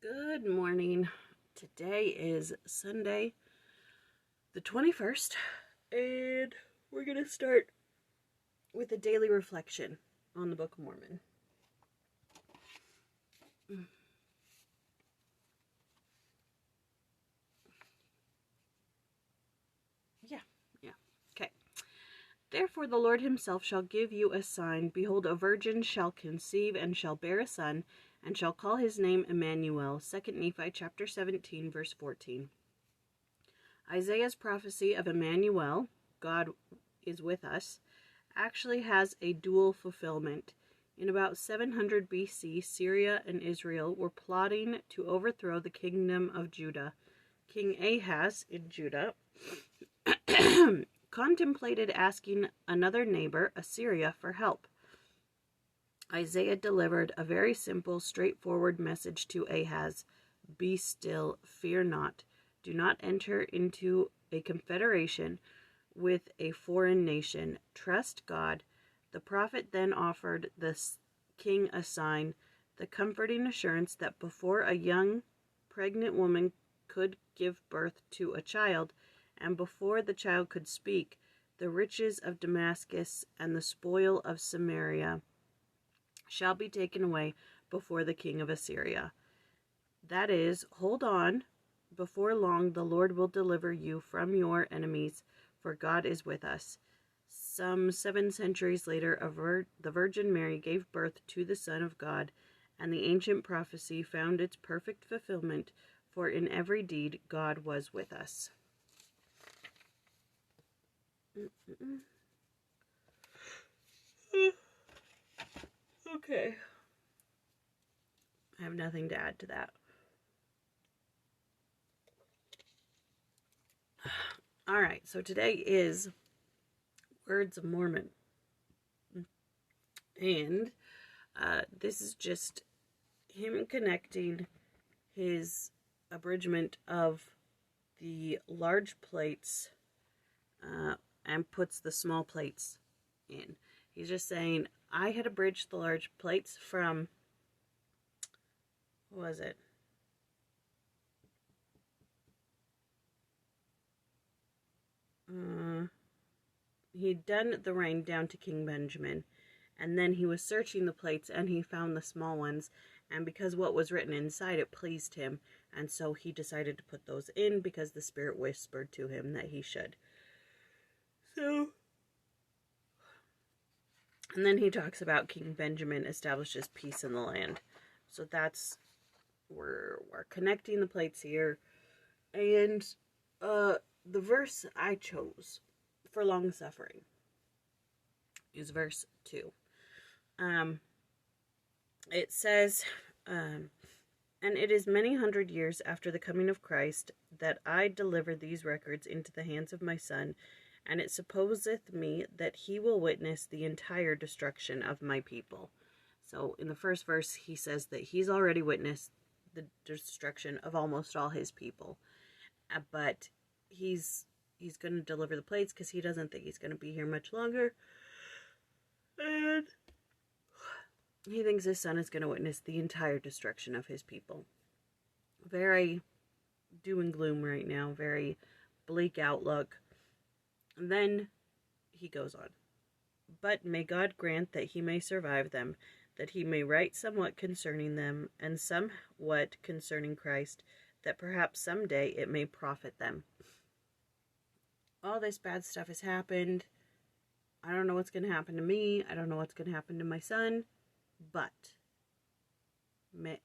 Good morning. Today is Sunday, the 21st, and we're going to start with a daily reflection on the Book of Mormon. Yeah. Okay. Therefore the Lord himself shall give you a sign. Behold, a virgin shall conceive and shall bear a son, and shall call his name Emmanuel. 2 Nephi chapter 17, verse 14. Isaiah's prophecy of Emmanuel, God is with us, actually has a dual fulfillment. In about 700 BC, Syria and Israel were plotting to overthrow the kingdom of Judah. King Ahaz in Judah contemplated asking another neighbor, Assyria, for help. Isaiah delivered a very simple, straightforward message to Ahaz. Be still, fear not. Do not enter into a confederation with a foreign nation. Trust God. The prophet then offered the king a sign, the comforting assurance that before a young pregnant woman could give birth to a child, and before the child could speak, the riches of Damascus and the spoil of Samaria shall be taken away before the king of Assyria. That is, hold on. Before long, the Lord will deliver you from your enemies, for God is with us. Some 7 centuries later, the Virgin Mary gave birth to the Son of God, and the ancient prophecy found its perfect fulfillment, for in every deed God was with us. Okay. I have nothing to add to that. Alright, so today is Words of Mormon. And this is just him connecting his abridgment of the large plates and puts the small plates in. He's just saying, I had abridged the large plates from, what was it? He'd done the reign down to King Benjamin, and then he was searching the plates and he found the small ones, and because what was written inside it pleased him, and so he decided to put those in because the Spirit whispered to him that he should. So, and then he talks about King Benjamin establishes peace in the land. So that's, we're connecting the plates here. And the verse I chose for long suffering is verse 2. It says, and it is many hundred years after the coming of Christ that I deliver these records into the hands of my Son, and it supposeth me that he will witness the entire destruction of my people. So in the first verse, he says that he's already witnessed the destruction of almost all his people. But he's going to deliver the plates because he doesn't think he's going to be here much longer. And he thinks his son is going to witness the entire destruction of his people. Very doom and gloom right now. Very bleak outlook. And then he goes on. But may God grant that he may survive them, that he may write somewhat concerning them, and somewhat concerning Christ, that perhaps someday it may profit them. All this bad stuff has happened. I don't know what's going to happen to me. I don't know what's going to happen to my son. But, may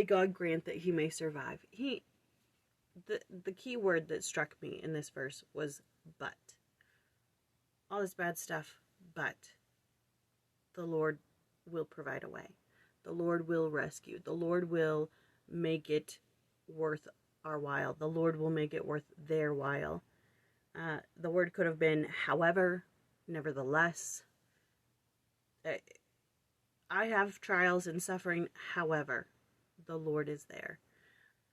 God grant that he may survive. The key word that struck me in this verse was but. All this bad stuff, but the Lord will provide a way. The Lord will rescue. The Lord will make it worth our while. The Lord will make it worth their while. The word could have been however, nevertheless. I have trials and suffering, however, the Lord is there.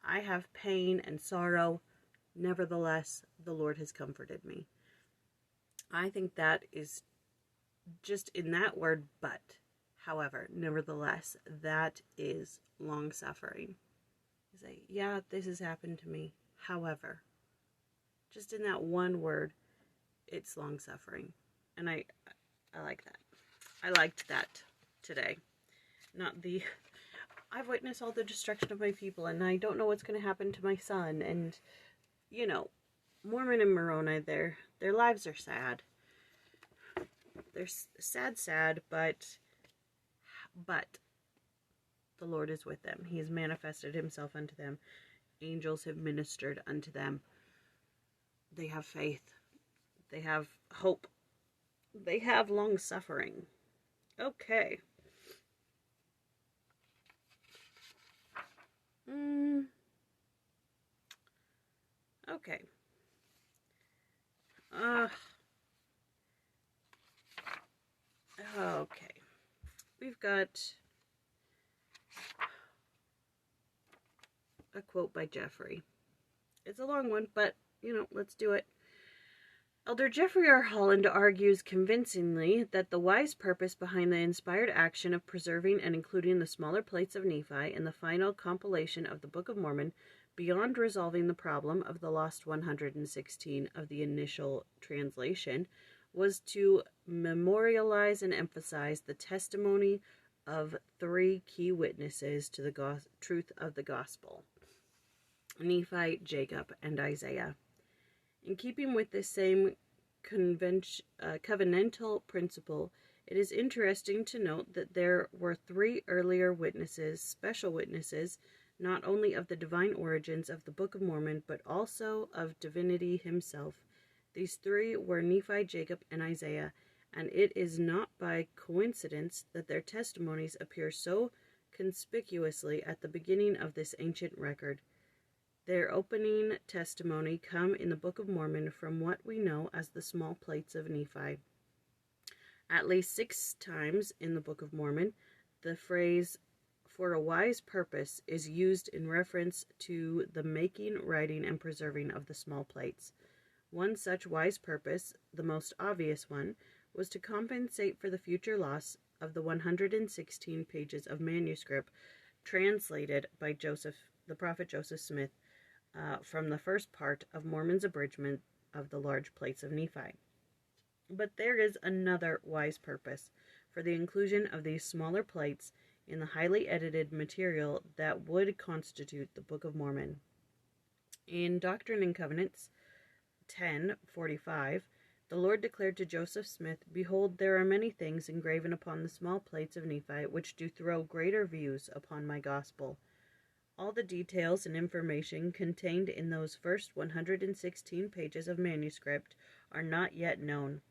I have pain and sorrow, nevertheless, the Lord has comforted me. I think that is just in that word, but, However, nevertheless, that is long suffering. You say, yeah, this has happened to me. However, just in that one word, it's long suffering. And I like that. I liked that today. Not the, I've witnessed all the destruction of my people and I don't know what's going to happen to my son. And, you know, Mormon and Moroni, their lives are sad. They're sad, but the Lord is with them. He has manifested himself unto them. Angels have ministered unto them. They have faith. They have hope. They have long suffering. Okay. Okay. Okay. We've got a quote by Jeffrey. It's a long one, but, you know, let's do it. Elder Jeffrey R. Holland argues convincingly that the wise purpose behind the inspired action of preserving and including the smaller plates of Nephi in the final compilation of the Book of Mormon, beyond resolving the problem of the lost 116 of the initial translation, was to memorialize and emphasize the testimony of three key witnesses to the truth of the gospel: Nephi, Jacob, and Isaiah. In keeping with this same covenantal principle, it is interesting to note that there were three earlier witnesses, special witnesses, not only of the divine origins of the Book of Mormon, but also of divinity himself. These three were Nephi, Jacob, and Isaiah, and it is not by coincidence that their testimonies appear so conspicuously at the beginning of this ancient record. Their opening testimony come in the Book of Mormon from what we know as the small plates of Nephi. At least 6 times in the Book of Mormon, the phrase "for a wise purpose" is used in reference to the making, writing, and preserving of the small plates. One such wise purpose, the most obvious one, was to compensate for the future loss of the 116 pages of manuscript translated by the prophet Joseph Smith, from the first part of Mormon's abridgment of the large plates of Nephi. But there is another wise purpose for the inclusion of these smaller plates in the highly edited material that would constitute the Book of Mormon. In Doctrine and Covenants 10:45, the Lord declared to Joseph Smith, "Behold, there are many things engraven upon the small plates of Nephi, which do throw greater views upon my gospel." All the details and information contained in those first 116 pages of manuscript are not yet known.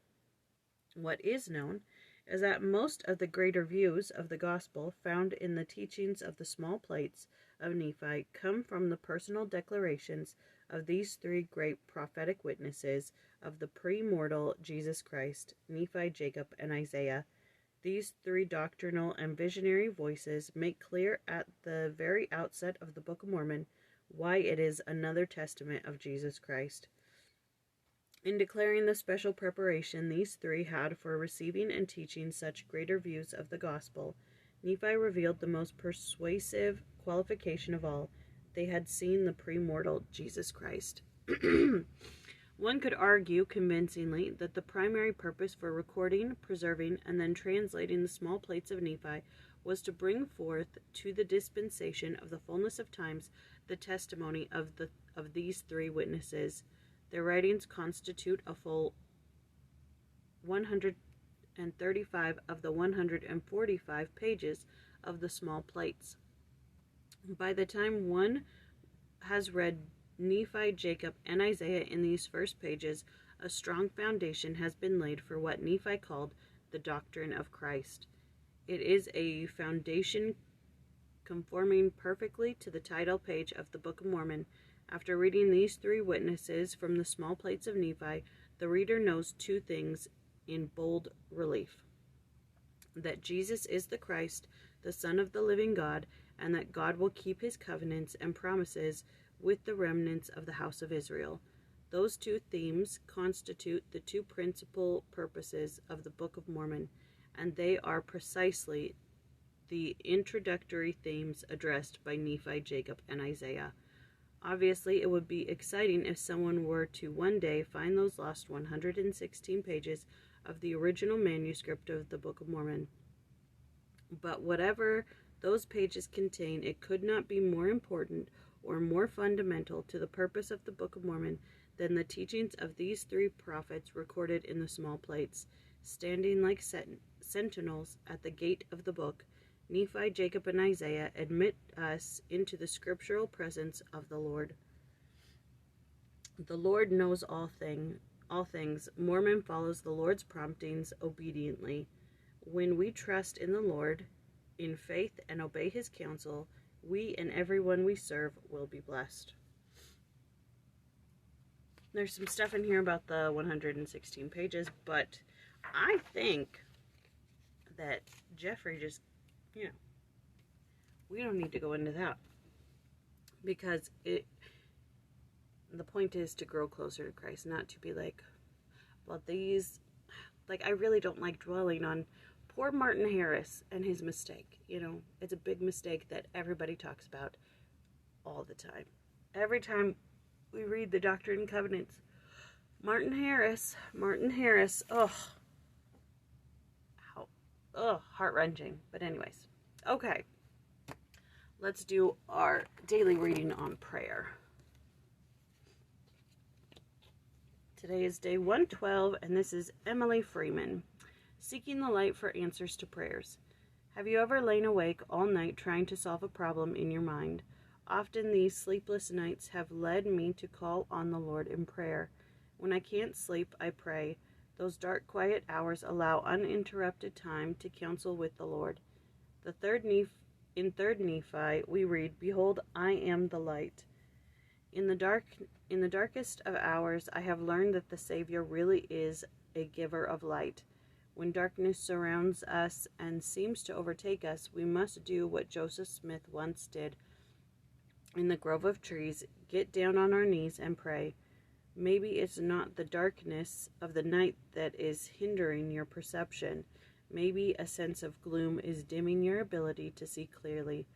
What is known is that most of the greater views of the gospel found in the teachings of the small plates of Nephi come from the personal declarations of these three great prophetic witnesses of the pre-mortal Jesus Christ, Nephi, Jacob, and Isaiah. These three doctrinal and visionary voices make clear at the very outset of the Book of Mormon why it is another testament of Jesus Christ. In declaring the special preparation these three had for receiving and teaching such greater views of the gospel, Nephi revealed the most persuasive qualification of all: they had seen the pre-mortal Jesus Christ. One could argue convincingly that the primary purpose for recording, preserving, and then translating the small plates of Nephi was to bring forth to the dispensation of the fullness of times the testimony of these three witnesses. Their writings constitute a full 135 of the 145 pages of the small plates. By the time one has read Nephi, Jacob, and Isaiah in these first pages, a strong foundation has been laid for what Nephi called the doctrine of Christ. It is a foundation conforming perfectly to the title page of the Book of Mormon. After reading these three witnesses from the small plates of Nephi, the reader knows two things in bold relief: that Jesus is the Christ, the Son of the living God, and that God will keep his covenants and promises with the remnants of the house of Israel. Those two themes constitute the two principal purposes of the Book of Mormon, and they are precisely the introductory themes addressed by Nephi, Jacob, and Isaiah. Obviously, it would be exciting if someone were to one day find those lost 116 pages of the original manuscript of the Book of Mormon. But whatever those pages contain, it could not be more important or more fundamental to the purpose of the Book of Mormon than the teachings of these three prophets recorded in the small plates, standing like sentinels at the gate of the book. Nephi, Jacob, and Isaiah admit us into the scriptural presence of the Lord. The Lord knows all things. Mormon follows the Lord's promptings obediently. When we trust in the Lord in faith and obey his counsel, we and everyone we serve will be blessed. There's some stuff in here about the 116 pages, but I think that Jeffrey just, we don't need to go into that, because the point is to grow closer to Christ, not to be like, well, I really don't like dwelling on poor Martin Harris and his mistake. It's a big mistake that everybody talks about all the time. Every time we read the Doctrine and Covenants, Martin Harris, heart-wrenching. But anyways, okay, let's do our daily reading on prayer. Today is day 112, and this is Emily Freeman, seeking the light for answers to prayers. Have you ever lain awake all night trying to solve a problem in your mind? Often these sleepless nights have led me to call on the Lord in prayer. When I can't sleep, I pray. Those dark, quiet hours allow uninterrupted time to counsel with the Lord. In 3 Nephi, we read, "Behold, I am the light." In the darkest of hours, I have learned that the Savior really is a giver of light. When darkness surrounds us and seems to overtake us, we must do what Joseph Smith once did in the grove of trees: get down on our knees and pray. Maybe it's not the darkness of the night that is hindering your perception. Maybe a sense of gloom is dimming your ability to see clearly.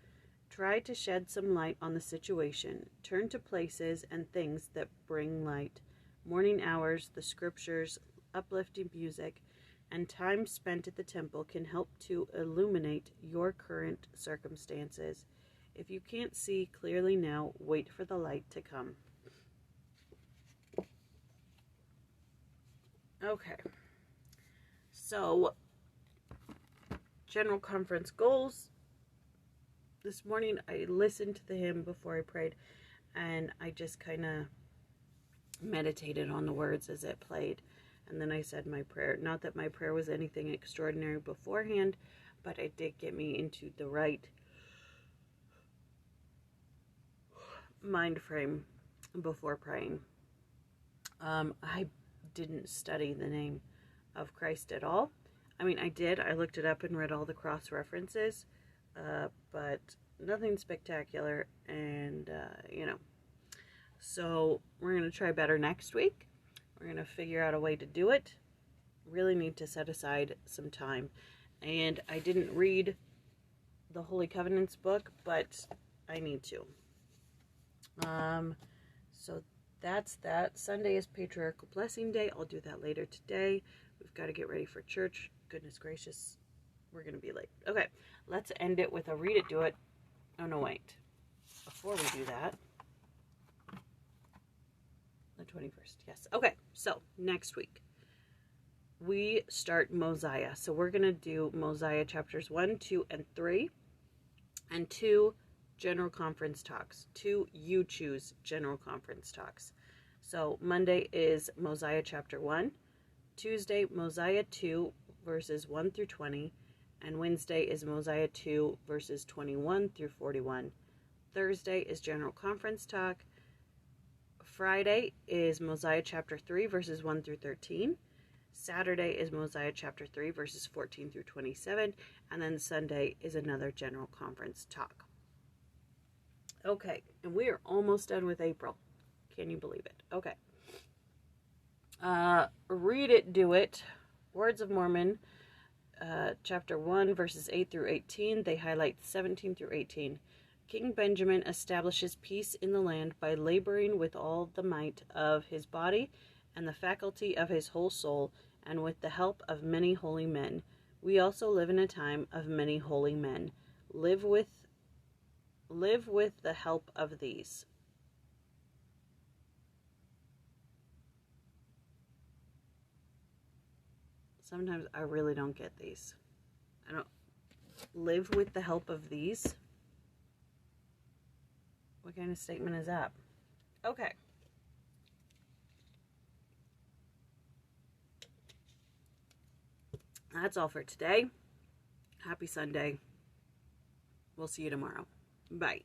Try to shed some light on the situation. Turn to places and things that bring light. Morning hours, the scriptures, uplifting music, and time spent at the temple can help to illuminate your current circumstances. If you can't see clearly now, wait for the light to come. Okay, so General Conference goals. This morning I listened to the hymn before I prayed, and I just kind of meditated on the words as it played, and then I said my prayer. Not that my prayer was anything extraordinary beforehand, but it did get me into the right mind frame before praying. I didn't study the name of Christ at all. I mean, I did. I looked it up and read all the cross references, but nothing spectacular. And, so we're going to try better next week. We're going to figure out a way to do it. Really need to set aside some time. And I didn't read the Holy Covenants book, but I need to. So that's that. Sunday is Patriarchal Blessing Day. I'll do that later today. We've got to get ready for church. Goodness gracious, we're going to be late. Okay, let's end it with a read it, do it. Oh, no, wait. Before we do that, the 21st, yes. Okay, so next week, we start Mosiah. So we're going to do Mosiah chapters 1, 2, and 3, and 2 General Conference talks. 2 you choose General Conference talks. So Monday is Mosiah chapter 1, Tuesday Mosiah 2 verses 1 through 20, and Wednesday is Mosiah 2 verses 21 through 41. Thursday is General Conference talk. Friday is Mosiah chapter 3 verses 1 through 13. Saturday is Mosiah chapter 3 verses 14 through 27, and then Sunday is another General Conference talk. Okay, and we are almost done with April. Can you believe it? Okay. Read it, do it. Words of Mormon. chapter 1, verses 8 through 18. They highlight 17 through 18. King Benjamin establishes peace in the land by laboring with all the might of his body and the faculty of his whole soul, and with the help of many holy men. We also live in a time of many holy men. Live with the help of these. Sometimes I really don't get these. I don't live with the help of these. What kind of statement is that? Okay. That's all for today. Happy Sunday. We'll see you tomorrow. Bye.